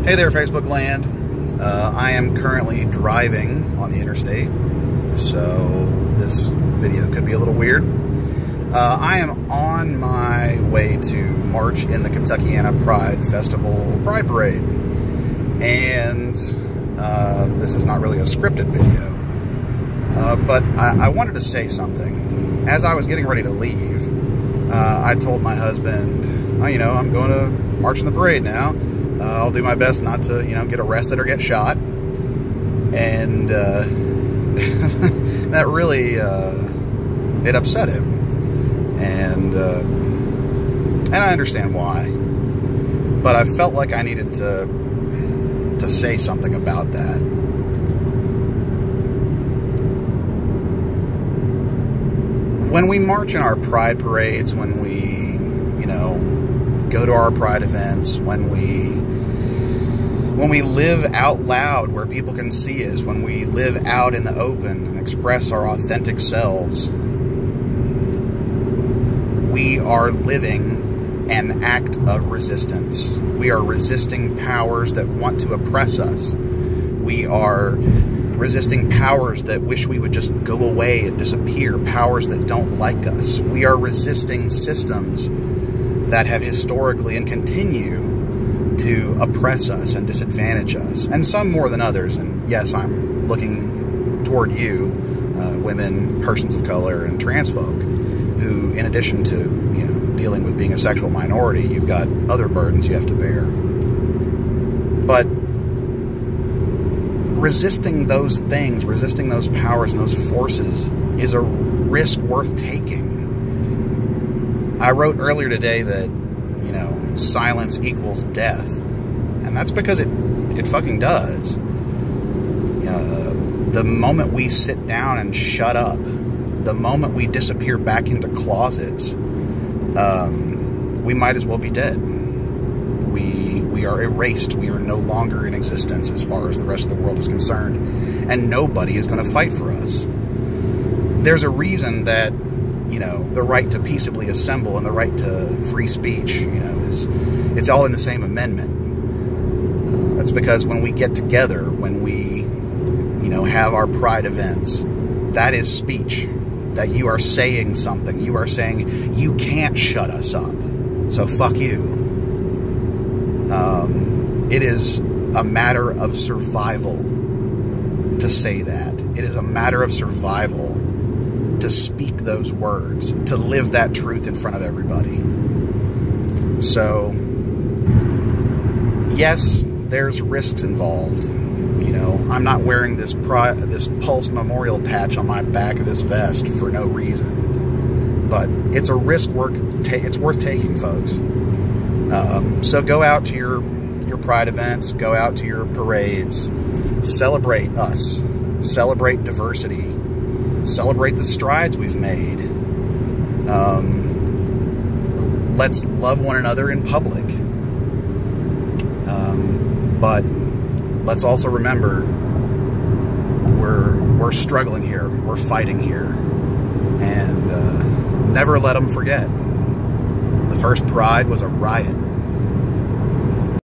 Hey there, Facebook land. I am currently driving on the interstate, so this video could be a little weird. I am on my way to march in the Kentuckiana Pride Festival Pride Parade, and this is not really a scripted video, but I wanted to say something. As I was getting ready to leave, I told my husband, oh, I'm going to march in the parade now. I'll do my best not to, get arrested or get shot. And that really, it upset him. And I understand why. But I felt like I needed to say something about that. When we march in our pride parades, when we, go to our pride events, when we live out loud where people can see us, when we live out in the open and express our authentic selves, we are living an act of resistance. We are resisting powers that want to oppress us. We are resisting powers that wish we would just go away and disappear, powers that don't like us. We are resisting systems that have historically and continue to oppress us and disadvantage us, and some more than others. And yes, I'm looking toward you, women, persons of color, and trans folk, who, in addition to dealing with being a sexual minority, you've got other burdens you have to bear. But resisting those things, resisting those powers and those forces, is a risk worth taking. I wrote earlier today that, silence equals death. And that's because it fucking does. The moment we sit down and shut up, the moment we disappear back into closets, we might as well be dead. We are erased. We are no longer in existence as far as the rest of the world is concerned. And nobody is going to fight for us. There's a reason that the right to peaceably assemble and the right to free speech, it's all in the same amendment. That's because when we get together, when we, have our pride events, that is speech. That you are saying something. You are saying, you can't shut us up, so fuck you. It is a matter of survival to say that. It is a matter of survival to speak those words, to live that truth in front of everybody. So, yes, there's risks involved. I'm not wearing this Pulse Memorial patch on my back of this vest for no reason. But it's a risk it's worth taking, folks. So go out to your pride events, go out to your parades, celebrate us, celebrate diversity, celebrate the strides we've made. Let's love one another in public. But let's also remember we're struggling here, we're fighting here, and never let them forget. The first Pride was a riot.